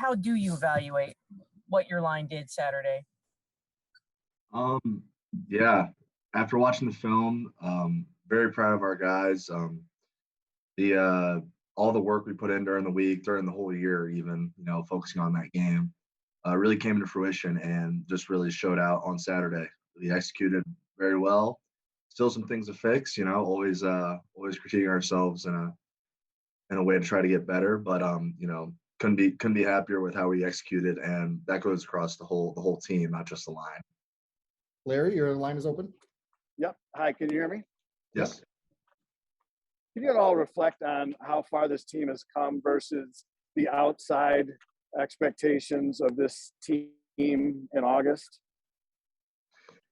how do you evaluate what your line did Saturday? Yeah, after watching the film, very proud of our guys. The All the work we put in during the week, during the whole year, even focusing on that game, really came to fruition and just really showed out on Saturday. We executed very well. Still some things to fix, always critiquing ourselves in a way to try to get better. But couldn't be happier with how we executed, and that goes across the whole team, not just the line. Larry, your line is open. Yep. Hi, can you hear me? Yes. Can you at all reflect on how far this team has come versus the outside expectations of this team in August?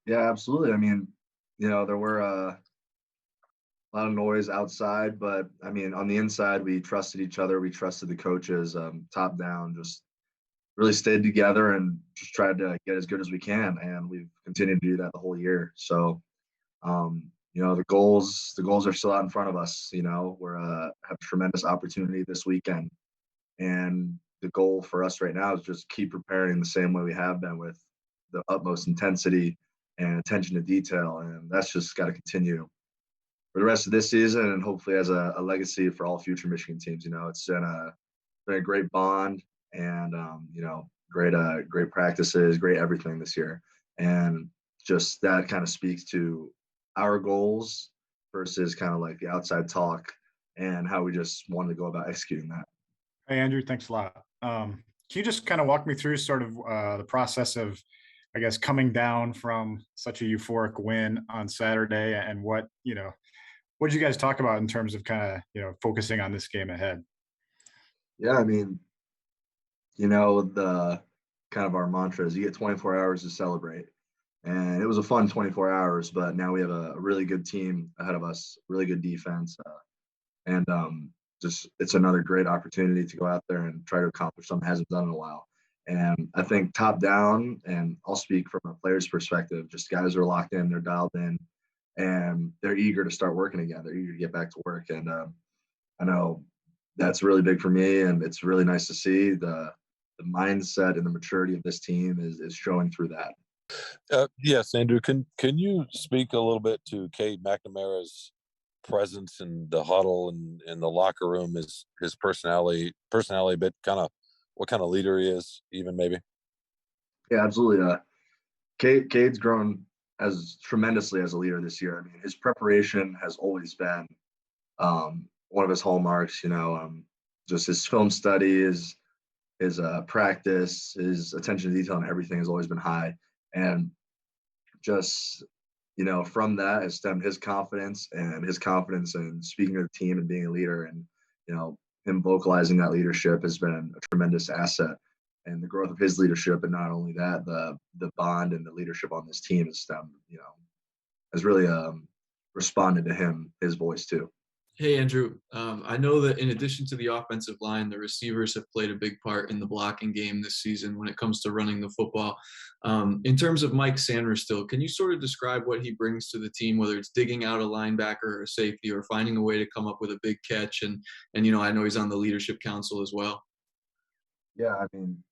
Yeah, absolutely. I mean, there were a lot of noise outside, but I mean, on the inside, we trusted each other. We trusted the coaches, top down, just really stayed together and just tried to get as good as we can. And we've continued to do that the whole year. So, the goals are still out in front of us. We're have tremendous opportunity this weekend, and the goal for us right now is just keep preparing the same way we have been, with the utmost intensity and attention to detail. And that's just got to continue for the rest of this season, and hopefully as a legacy for all future Michigan teams. It's been a great bond, and great practices, great everything this year. And just that kind of speaks to our goals versus kind of like the outside talk and how we just wanted to go about executing that. Hey, Andrew, thanks a lot. Can you just kind of walk me through sort of the process of, I guess, coming down from such a euphoric win on Saturday, and what did you guys talk about in terms of kind of, focusing on this game ahead? Yeah, I mean, the kind of our mantra is you get 24 hours to celebrate. And it was a fun 24 hours, but now we have a really good team ahead of us, really good defense. And just it's another great opportunity to go out there and try to accomplish something hasn't done in a while. And I think top down, and I'll speak from a player's perspective, just guys are locked in, they're dialed in, and they're eager to start working again. They're eager to get back to work. And I know that's really big for me, and it's really nice to see the mindset and the maturity of this team is showing through that. Yes, Andrew, can you speak a little bit to Cade McNamara's presence in the huddle and in the locker room, his personality, but kind of what kind of leader he is, even maybe? Yeah, absolutely. Cade's grown as tremendously as a leader this year. I mean, his preparation has always been one of his hallmarks. Just his film study, his practice, his attention to detail, and everything has always been high. And just, from that has stemmed his confidence in speaking to the team and being a leader. And, him vocalizing that leadership has been a tremendous asset, and the growth of his leadership. And not only that, the bond and the leadership on this team has stemmed, has really responded to his voice too. Hey, Andrew, I know that in addition to the offensive line, the receivers have played a big part in the blocking game this season when it comes to running the football. In terms of Mike Sanderstill, can you sort of describe what he brings to the team, whether it's digging out a linebacker or a safety or finding a way to come up with a big catch? And I know he's on the leadership council as well. Yeah, I mean,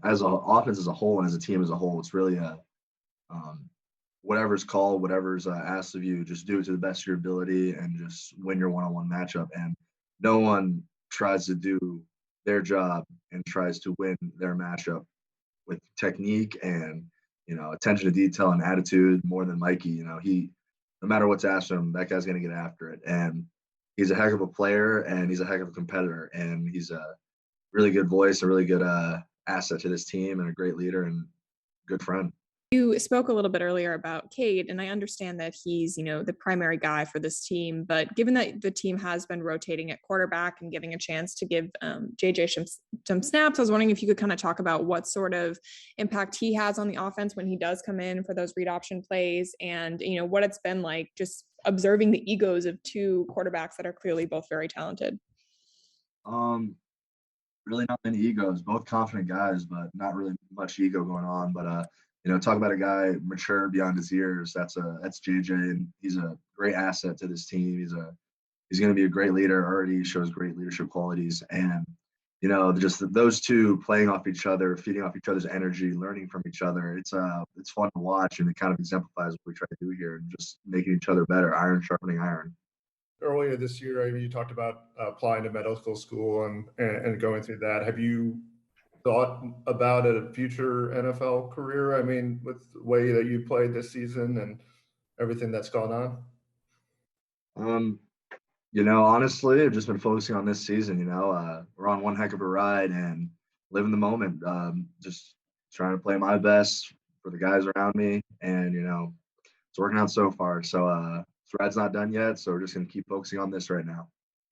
as an offense as a whole and as a team as a whole, it's really whatever's called, whatever's asked of you, just do it to the best of your ability and just win your one-on-one matchup. And no one tries to do their job and tries to win their matchup with technique and, attention to detail and attitude more than Mikey. He, no matter what's asked of him, that guy's going to get after it. And he's a heck of a player, and he's a heck of a competitor, and he's a really good voice, a really good asset to this team, and a great leader and good friend. You spoke a little bit earlier about Cade, and I understand that he's, the primary guy for this team. But given that the team has been rotating at quarterback and giving a chance to give JJ some snaps, I was wondering if you could kind of talk about what sort of impact he has on the offense when he does come in for those read option plays, and what it's been like just observing the egos of two quarterbacks that are clearly both very talented. Really not many egos, both confident guys, but not really much ego going on. But talk about a guy mature beyond his years. That's JJ, and he's a great asset to this team. He's going to be a great leader. Already shows great leadership qualities, and just those two playing off each other, feeding off each other's energy, learning from each other. It's fun to watch, and it kind of exemplifies what we try to do here, and just making each other better, iron sharpening iron. Earlier this year, I mean, you talked about applying to medical school and going through that. Have you thought about a future NFL career? I mean, with the way that you played this season and everything that's gone on? Honestly, I've just been focusing on this season. We're on one heck of a ride and living the moment. Just trying to play my best for the guys around me, and it's working out so far. So, this ride's not done yet, so we're just gonna keep focusing on this right now.